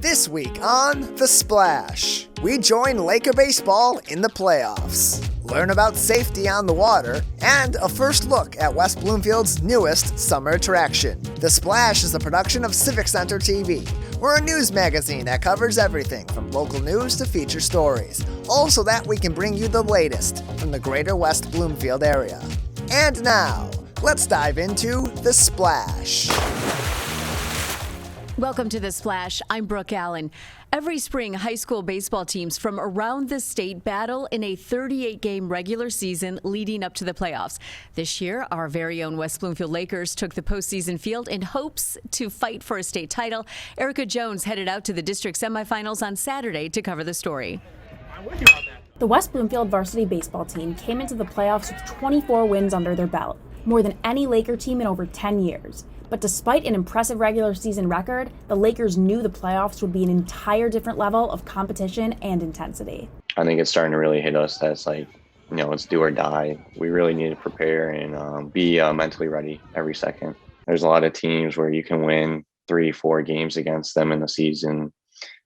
This week on The Splash, we join Laker baseball in the playoffs, learn about safety on the water, and a first look at West Bloomfield's newest summer attraction. The Splash is a production of Civic Center TV. We're a news magazine that covers everything from local news to feature stories, all so that we can bring you the latest from the greater West Bloomfield area. And now, let's dive into The Splash. Welcome to The Splash. I'm Brooke Allen. Every spring, high school baseball teams from around the state battle in a 38-game regular season leading up to the playoffs. This year, our very own West Bloomfield Lakers took the postseason field in hopes to fight for a state title. Erica Jones headed out to the district semifinals on Saturday to cover the story. The West Bloomfield varsity baseball team came into the playoffs with 24 wins under their belt, more than any Laker team in over 10 years. But despite an impressive regular season record, the Lakers knew the playoffs would be an entire different level of competition and intensity. I think it's starting to really hit us that's it's do or die. We really need to prepare and be mentally ready every second. There's a lot of teams where you can win 3-4 games against them in the season,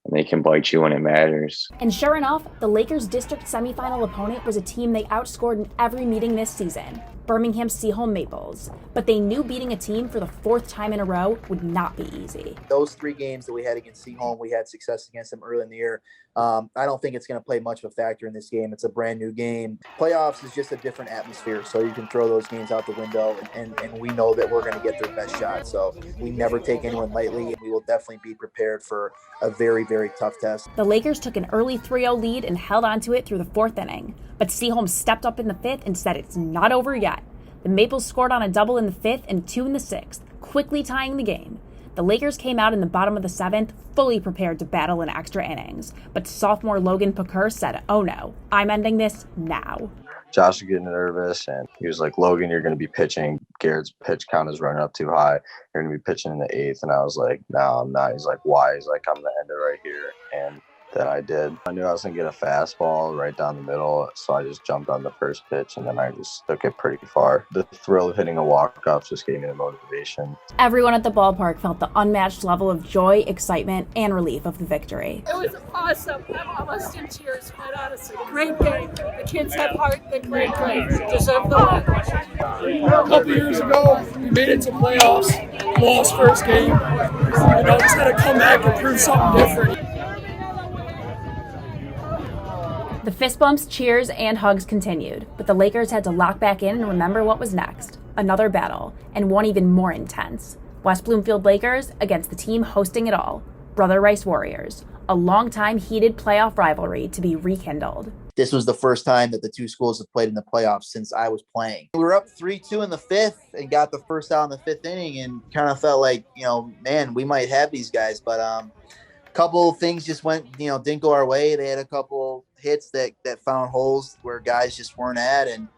and they can bite you when it matters. And sure enough, the Lakers' district semifinal opponent was a team they outscored in every meeting this season, Birmingham's Seaholm Maples. But they knew beating a team for the fourth time in a row would not be easy. Those 3 games that we had against Seaholm, we had success against them early in the year. I don't think it's going to play much of a factor in this game. It's a brand new game. Playoffs is just a different atmosphere, so you can throw those games out the window, and we know that we're going to get their best shot. So we never take anyone lightly, and we will definitely be prepared for a very, very tough test. The Lakers took an early 3-0 lead and held onto it through the 4th inning. But Seaholm stepped up in the 5th and said it's not over yet. The Maples scored on a double in the 5th and 2 in the 6th, quickly tying the game. The Lakers came out in the bottom of the 7th, fully prepared to battle in extra innings. But sophomore Logan Pakur said, "Oh no, I'm ending this now." Josh was getting nervous, and he was like, "Logan, you're going to be pitching. Garrett's pitch count is running up too high. You're going to be pitching in the 8th." And I was like, "No, I'm not." He's like, "Why?" He's like, "I'm going to end it right here." And then I did. I knew I was going to get a fastball right down the middle, so I just jumped on the first pitch, and then I just took it pretty far. The thrill of hitting a walk-off just gave me the motivation. Everyone at the ballpark felt the unmatched level of joy, excitement, and relief of the victory. It was awesome. I'm almost in tears, quite honestly. Great game. The kids have heart. They played great. Deserve the win. A couple years ago, we made it to playoffs, lost first game, and I just had to come back and prove something different. The fist bumps, cheers, and hugs continued, but the Lakers had to lock back in and remember what was next. Another battle, and one even more intense. West Bloomfield Lakers against the team hosting it all, Brother Rice Warriors, a long-time heated playoff rivalry to be rekindled. This was the first time that the 2 schools have played in the playoffs since I was playing. We were up 3-2 in the 5th and got the first out in the 5th inning, and kind of felt like, man, we might have these guys, but a couple things just didn't go our way. They had a couple hits that found holes where guys just weren't at, and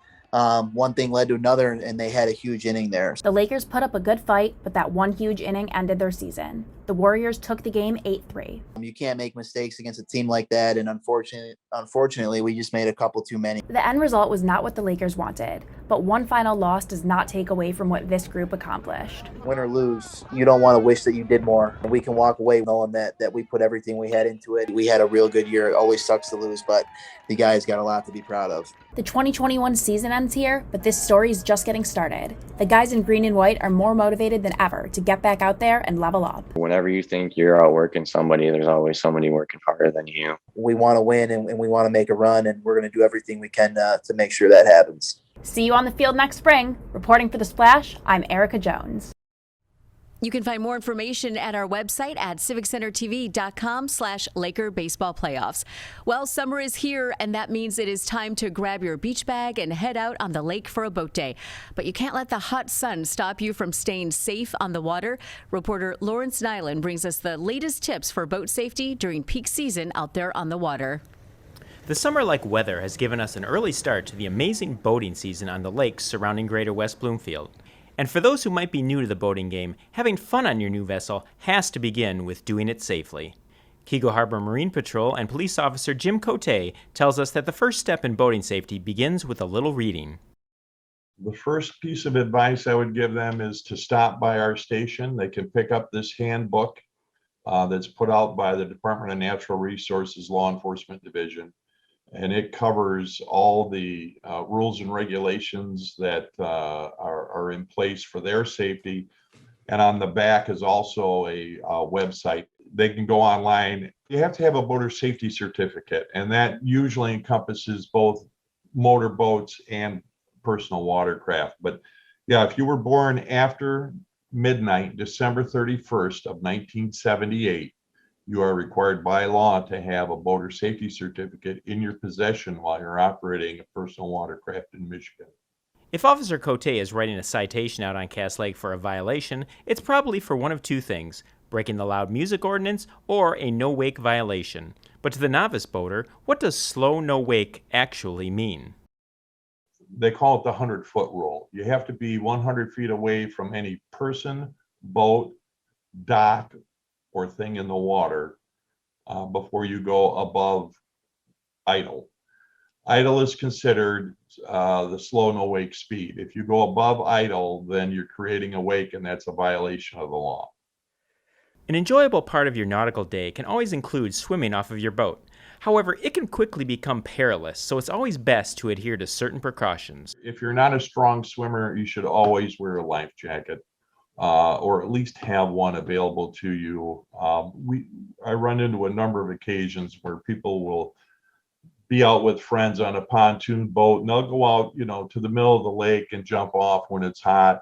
one thing led to another, and they had a huge inning there. The Lakers put up a good fight, but that one huge inning ended their season. The Warriors took the game 8-3. You can't make mistakes against a team like that, and unfortunately, we just made a couple too many. The end result was not what the Lakers wanted, but one final loss does not take away from what this group accomplished. Win or lose, you don't want to wish that you did more. We can walk away knowing that we put everything we had into it. We had a real good year. It always sucks to lose, but the guys got a lot to be proud of. The 2021 season ends here, but this story is just getting started. The guys in green and white are more motivated than ever to get back out there and level up. Whenever you think you're outworking somebody, there's always somebody working harder than you. We want to win, and we want to make a run, and we're going to do everything we can to make sure that happens. See you on the field next spring. Reporting for The Splash, I'm Erica Jones. You can find more information at our website at civiccentertv.com/Laker Baseball Playoffs. Well, summer is here, and that means it is time to grab your beach bag and head out on the lake for a boat day. But you can't let the hot sun stop you from staying safe on the water. Reporter Lawrence Nilan brings us the latest tips for boat safety during peak season out there on the water. The summer-like weather has given us an early start to the amazing boating season on the lakes surrounding greater West Bloomfield. And for those who might be new to the boating game, having fun on your new vessel has to begin with doing it safely. Kego Harbor Marine Patrol and Police Officer Jim Cote tells us that the first step in boating safety begins with a little reading. The first piece of advice I would give them is to stop by our station. They can pick up this handbook that's put out by the Department of Natural Resources Law Enforcement Division. And it covers all the rules and regulations that are in place for their safety. And on the back is also a website. They can go online. You have to have a boater safety certificate, and that usually encompasses both motorboats and personal watercraft. But yeah, if you were born after midnight, December 31st of 1978, you are required by law to have a boater safety certificate in your possession while you're operating a personal watercraft in Michigan. If Officer Cote is writing a citation out on Cass Lake for a violation, it's probably for one of two things: breaking the loud music ordinance or a no-wake violation. But to the novice boater, what does slow no wake actually mean? They call it the 100-foot rule. You have to be 100 feet away from any person, boat, dock, or thing in the water before you go above idle. Idle is considered the slow no wake speed. If you go above idle, then you're creating a wake, and that's a violation of the law. An enjoyable part of your nautical day can always include swimming off of your boat. However, it can quickly become perilous, so it's always best to adhere to certain precautions. If you're not a strong swimmer, you should always wear a life jacket, or at least have one available to you. I run into a number of occasions where people will be out with friends on a pontoon boat, and they'll go out, to the middle of the lake and jump off when it's hot,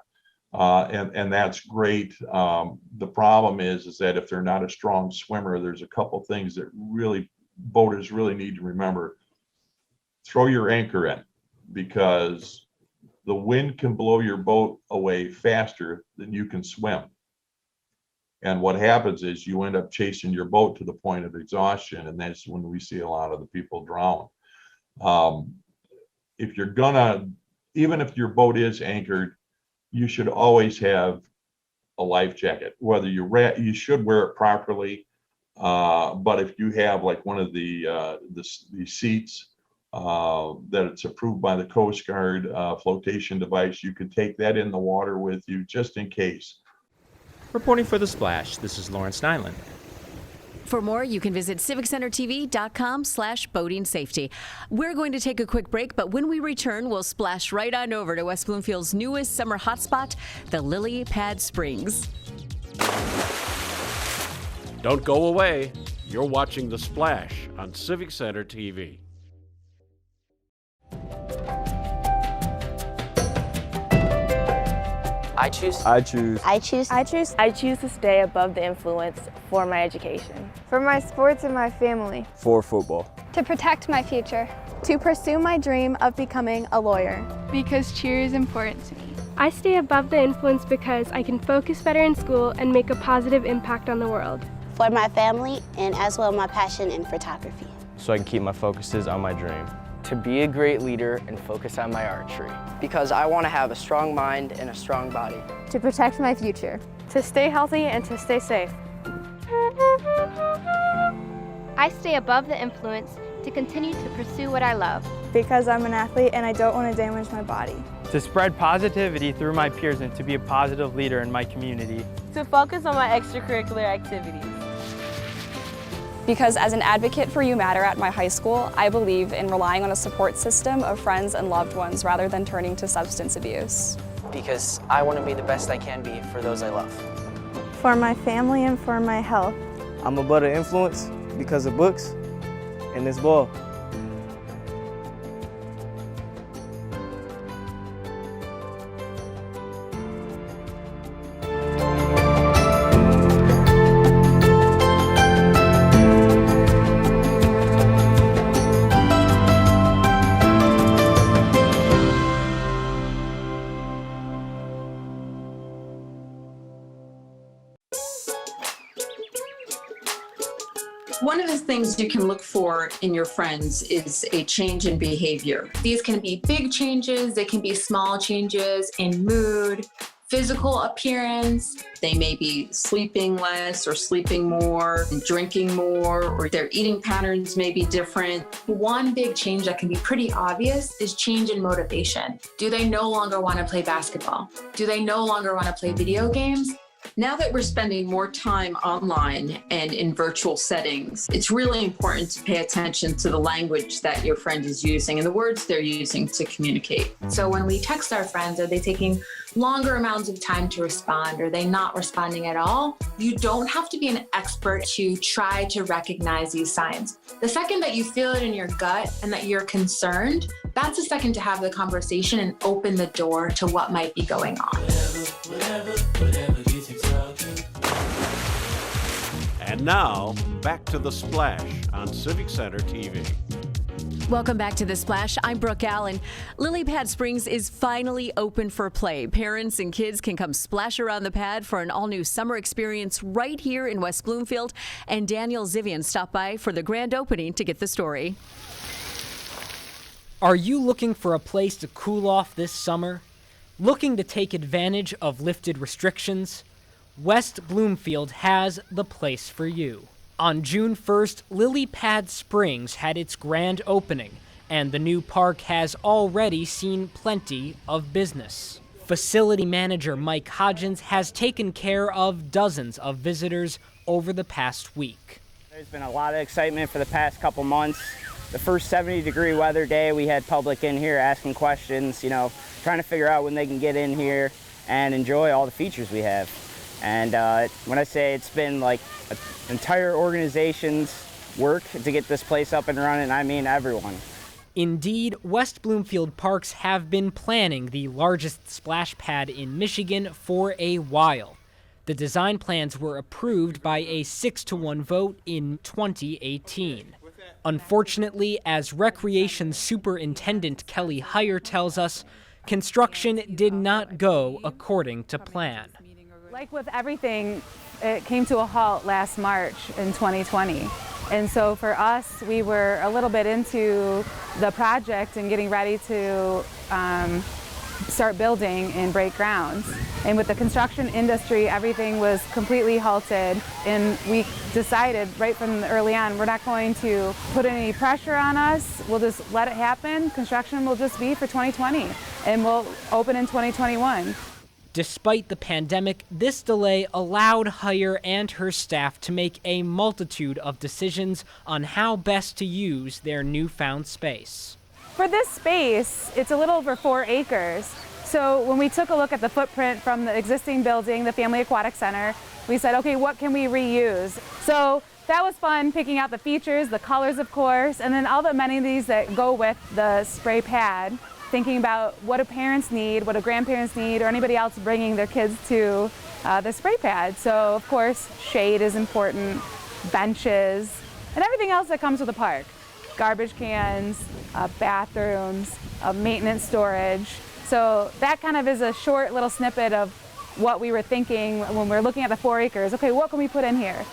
and that's great. The problem is that if they're not a strong swimmer, there's a couple things that boaters really need to remember. Throw your anchor in, because the wind can blow your boat away faster than you can swim. And what happens is you end up chasing your boat to the point of exhaustion, and that's when we see a lot of the people drown. Even if your boat is anchored, you should always have a life jacket. Whether you should wear it properly, but if you have like one of the seats that it's approved by the Coast Guard flotation device, you can take that in the water with you just in case. Reporting for The Splash, this is Lawrence Nilan. For more, you can visit civiccentertv.com/boating safety. We're going to take a quick break, but when we return, we'll splash right on over to West Bloomfield's newest summer hotspot, the Lily Pad Springs. Don't go away. You're watching The Splash on Civic Center TV. I choose to stay above the influence for my education. For my sports and my family. For football. To protect my future. To pursue my dream of becoming a lawyer. Because cheer is important to me. I stay above the influence because I can focus better in school and make a positive impact on the world. For my family and as well my passion in photography. So I can keep my focuses on my dream. To be a great leader and focus on my archery. Because I want to have a strong mind and a strong body. To protect my future. To stay healthy and to stay safe. I stay above the influence to continue to pursue what I love. Because I'm an athlete and I don't want to damage my body. To spread positivity through my peers and to be a positive leader in my community. To focus on my extracurricular activities. Because as an advocate for You Matter at my high school, I believe in relying on a support system of friends and loved ones rather than turning to substance abuse. Because I want to be the best I can be for those I love. For my family and for my health. I'm above the influence because of books and this ball. One of the things you can look for in your friends is a change in behavior. These can be big changes, they can be small changes in mood, physical appearance. They may be sleeping less or sleeping more, drinking more, or their eating patterns may be different. One big change that can be pretty obvious is change in motivation. Do they no longer want to play basketball? Do they no longer want to play video games? Now that we're spending more time online and in virtual settings, it's really important to pay attention to the language that your friend is using and the words they're using to communicate. So when we text our friends, are they taking longer amounts of time to respond? Are they not responding at all? You don't have to be an expert to try to recognize these signs. The second that you feel it in your gut and that you're concerned, that's the second to have the conversation and open the door to what might be going on. And now, back to The Splash on Civic Center TV. Welcome back to The Splash. I'm Brooke Allen. Lily Pad Springs is finally open for play. Parents and kids can come splash around the pad for an all-new summer experience right here in West Bloomfield. And Daniel Zivian stopped by for the grand opening to get the story. Are you looking for a place to cool off this summer? Looking to take advantage of lifted restrictions? West Bloomfield has the place for you. On June 1st, Lily Pad Springs had its grand opening, and the new park has already seen plenty of business. Facility manager Mike Hodgins has taken care of dozens of visitors over the past week. There's been a lot of excitement for the past couple months. The first 70-degree weather day, we had public in here asking questions, trying to figure out when they can get in here and enjoy all the features we have. And when I say it's been like an entire organization's work to get this place up and running, I mean everyone. Indeed, West Bloomfield Parks have been planning the largest splash pad in Michigan for a while. The design plans were approved by a 6-to-1 vote in 2018. Unfortunately, as Recreation Superintendent Kelly Heyer tells us, construction did not go according to plan. Like with everything, it came to a halt last March in 2020. And so for us, we were a little bit into the project and getting ready to start building and break grounds. And with the construction industry, everything was completely halted. And we decided right from early on, we're not going to put any pressure on us. We'll just let it happen. Construction will just be for 2020, and we'll open in 2021. Despite the pandemic, this delay allowed Heyer and her staff to make a multitude of decisions on how best to use their newfound space. For this space, it's a little over 4 acres. So when we took a look at the footprint from the existing building, the Family Aquatic Center, we said, okay, what can we reuse? So that was fun, picking out the features, the colors, of course, and then all the amenities that go with the spray pad. Thinking about what do parents need, what do grandparents need, or anybody else bringing their kids to the spray pad. So, of course, shade is important, benches, and everything else that comes with the park. Garbage cans, bathrooms, maintenance storage. So that kind of is a short little snippet of what we were thinking when we were looking at the 4 acres. Okay, what can we put in here?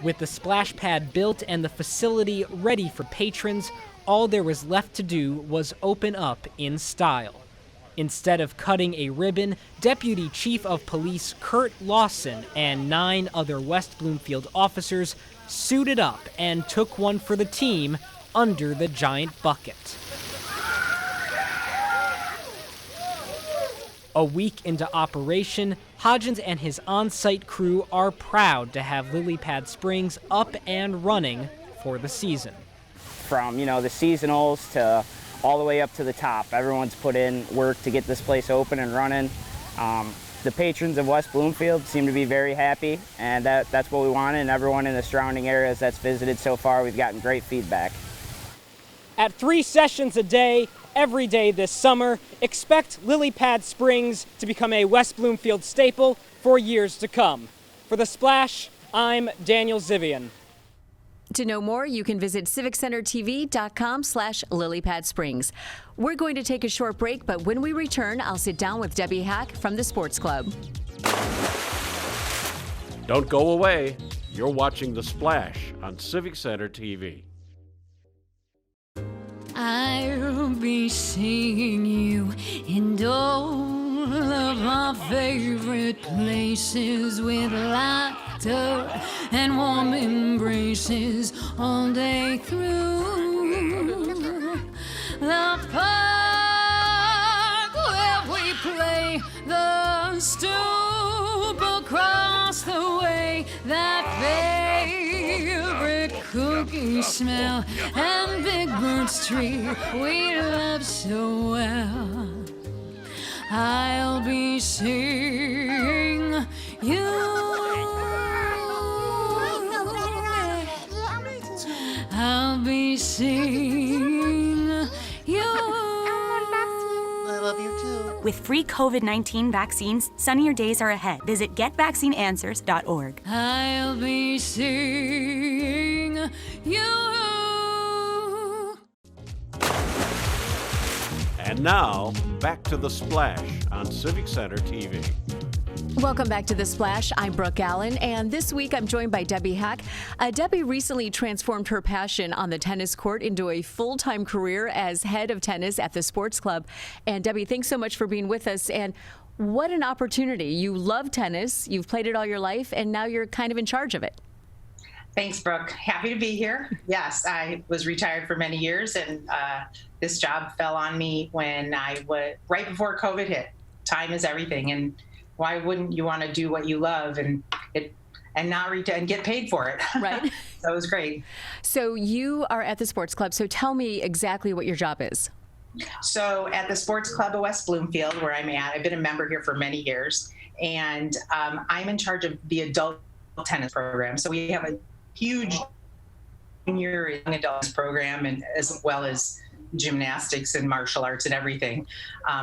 With the splash pad built and the facility ready for patrons, all there was left to do was open up in style. Instead of cutting a ribbon, Deputy Chief of Police Kurt Lawson and 9 other West Bloomfield officers suited up and took one for the team under the giant bucket. A week into operation, Hodgins and his on-site crew are proud to have Lily Pad Springs up and running for the season. From, the seasonals to all the way up to the top. Everyone's put in work to get this place open and running. The patrons of West Bloomfield seem to be very happy, and that's what we wanted, and everyone in the surrounding areas that's visited so far, we've gotten great feedback. At 3 sessions a day, every day this summer, expect Lily Pad Springs to become a West Bloomfield staple for years to come. For The Splash, I'm Daniel Zivian. To know more, you can visit civiccentertv.com/lilypadsprings. We're going to take a short break, but when we return, I'll sit down with Debbie Hack from the Sports Club. Don't go away. You're watching The Splash on Civic Center TV. I'll be seeing you in all of my favorite places with laughter and warm embraces all day through. The park where we play the stupid crowd. just the way that favorite cookie smell and Big Bird's tree we love so well. I'll be seeing you. I'll be seeing you. I love you too. With free COVID-19 vaccines, sunnier days are ahead. Visit getvaccineanswers.org. I'll be seeing you. And now, back to The Splash on Civic Center TV. Welcome back to The Splash. I'm Brooke Allen, and this week I'm joined by Debbie Hack. Debbie recently transformed her passion on the tennis court into a full-time career as head of tennis at the sports club. And Debbie, thanks so much for being with us. And what an opportunity. You love tennis, you've played it all your life, and now you're kind of in charge of it. Thanks, Brooke. Happy to be here. Yes, I was retired for many years, and this job fell on me when right before COVID hit. Time is everything, and why wouldn't you want to do what you love and get paid for it? Right. So it was great. So you are at the sports club. So tell me exactly what your job is. So at the sports club of West Bloomfield, where I'm at, I've been a member here for many years, and I'm in charge of the adult tennis program. So we have a huge junior young adults program, and as well as gymnastics and martial arts and everything.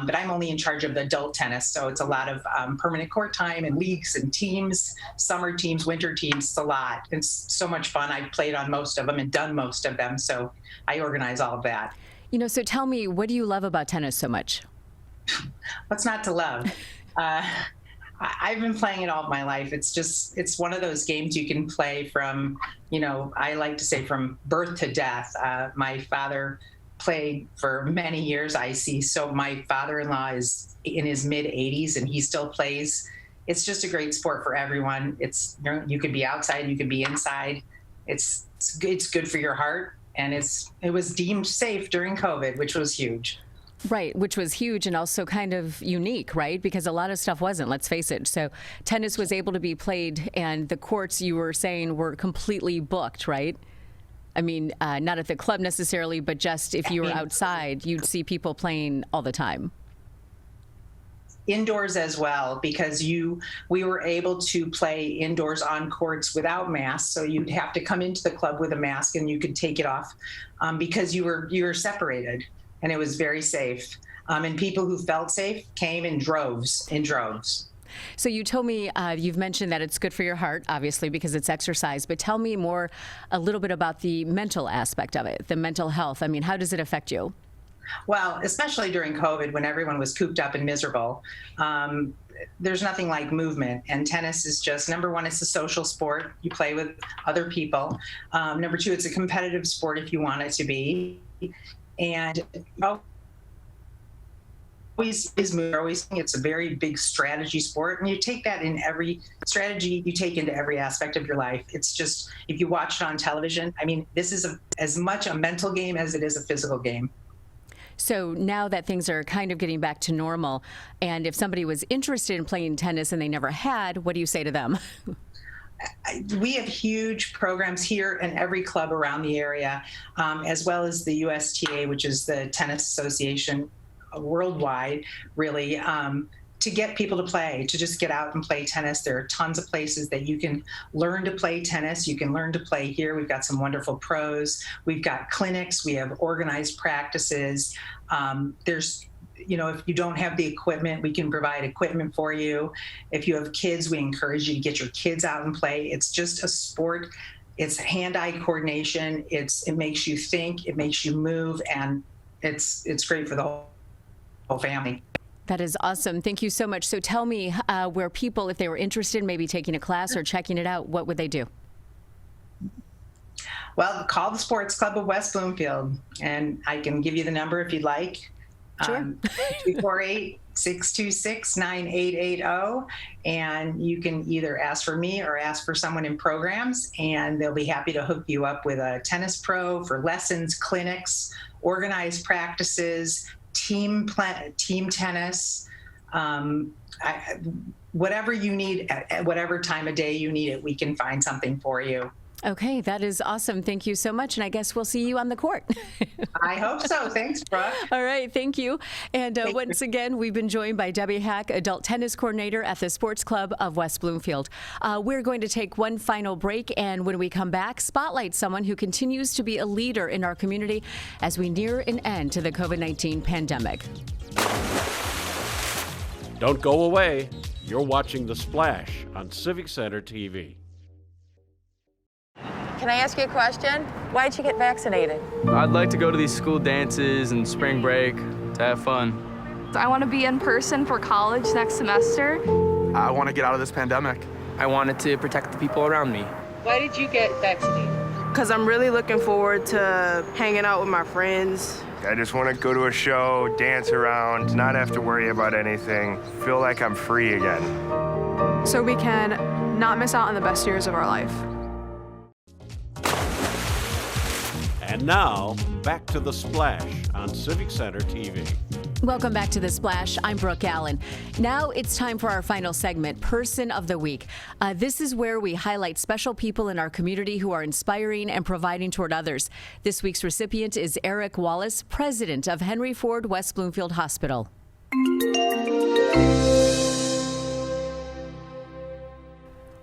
But I'm only in charge of the adult tennis. So it's a lot of permanent court time and leagues and teams, summer teams, winter teams. It's a lot. It's so much fun. I've played on most of them and done most of them. So I organize all of that. You know, so tell me, what do you love about tennis so much? What's not to love? I've been playing it all of my life. It's one of those games you can play from, I like to say from birth to death. My father played for many years. So my father-in-law is in his mid-80s and he still plays. It's just a great sport for everyone. You could be outside, you could be inside. It's good for your heart, and it was deemed safe during COVID, which was huge. Right, which was huge and also kind of unique, right? Because a lot of stuff wasn't, let's face it. So tennis was able to be played, and the courts, you were saying, were completely booked, right? I mean, not at the club necessarily, but just if you were outside, you'd see people playing all the time. Indoors as well, because we were able to play indoors on courts without masks. So you'd have to come into the club with a mask and you could take it off because you were separated, and it was very safe. And people who felt safe came in droves. So you told me, you've mentioned that it's good for your heart, obviously, because it's exercise, but tell me a little bit about the mental aspect of it, the mental health. I mean, how does it affect you? Well, especially during COVID when everyone was cooped up and miserable, there's nothing like movement. And tennis is just, number one, it's a social sport. You play with other people. Number two, it's a competitive sport if you want it to be. And it's a very big strategy sport, and you take that in every strategy you take into every aspect of your life. It's just, if you watch it on television, I mean, this is as much a mental game as it is a physical game. So now that things are kind of getting back to normal, and if somebody was interested in playing tennis and they never had, what do you say to them? We have huge programs here in every club around the area, as well as the USTA, which is the Tennis Association worldwide, really, to get people to play, to just get out and play tennis. There are tons of places that you can learn to play tennis. You can learn to play here. We've got some wonderful pros. We've got clinics. We have organized practices. If you don't have the equipment, we can provide equipment for you. If you have kids, we encourage you to get your kids out and play. It's just a sport. It's hand-eye coordination. It makes you think, it makes you move, and it's great for the whole family. That is awesome. Thank you so much. So tell me where people, if they were interested in maybe taking a class or checking it out, what would they do? Well, call the Sports Club of West Bloomfield, and I can give you the number if you'd like. Sure. 248-626-9880, and you can either ask for me or ask for someone in programs, and they'll be happy to hook you up with a tennis pro for lessons, clinics, organized practices, team tennis, Whatever you need, at whatever time of day you need it, we can find something for you. Okay, that is awesome. Thank you so much. And I guess we'll see you on the court. I hope so. Thanks, Brooke. All right, thank you. And once again, we've been joined by Debbie Hack, adult tennis coordinator at the Sports Club of West Bloomfield. We're going to take one final break, and when we come back, spotlight someone who continues to be a leader in our community as we near an end to the COVID-19 pandemic. Don't go away. You're watching The Splash on Civic Center TV. Can I ask you a question? Why did you get vaccinated? I'd like to go to these school dances and spring break to have fun. I want to be in person for college next semester. I want to get out of this pandemic. I wanted to protect the people around me. Why did you get vaccinated? Because I'm really looking forward to hanging out with my friends. I just want to go to a show, dance around, not have to worry about anything, feel like I'm free again. So we can not miss out on the best years of our life. And now, back to The Splash on Civic Center TV. Welcome back to The Splash. I'm Brooke Allen. Now it's time for our final segment, Person of the Week. This is where we highlight special people in our community who are inspiring and providing toward others. This week's recipient is Eric Wallace, president of Henry Ford West Bloomfield Hospital.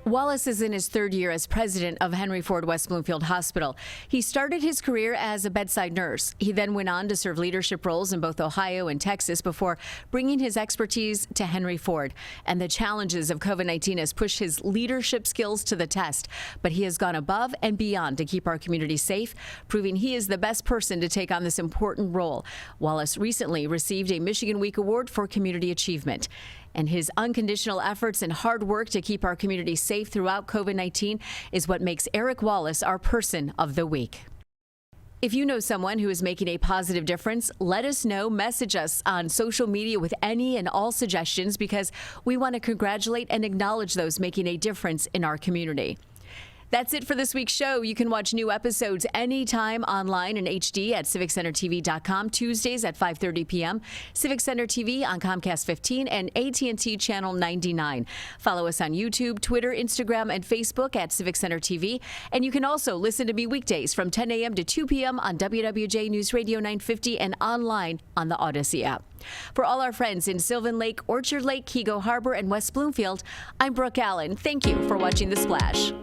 Wallace is in his third year as president of Henry Ford West Bloomfield Hospital. He started his career as a bedside nurse. He then went on to serve leadership roles in both Ohio and Texas before bringing his expertise to Henry Ford. And the challenges of COVID-19 has pushed his leadership skills to the test. But he has gone above and beyond to keep our community safe, proving he is the best person to take on this important role. Wallace recently received a Michigan Week Award for community achievement. And his unconditional efforts and hard work to keep our community safe throughout COVID-19 is what makes Eric Wallace our Person of the Week. If you know someone who is making a positive difference, let us know. Message us on social media with any and all suggestions, because we want to congratulate and acknowledge those making a difference in our community. That's it for this week's show. You can watch new episodes anytime online in HD at civiccentertv.com, Tuesdays at 5:30 p.m., Civic Center TV on Comcast 15 and AT&T Channel 99. Follow us on YouTube, Twitter, Instagram, and Facebook at Civic Center TV. And you can also listen to me weekdays from 10 a.m. to 2 p.m. on WWJ News Radio 950 and online on the Odyssey app. For all our friends in Sylvan Lake, Orchard Lake, Kego Harbor, and West Bloomfield, I'm Brooke Allen. Thank you for watching The Splash.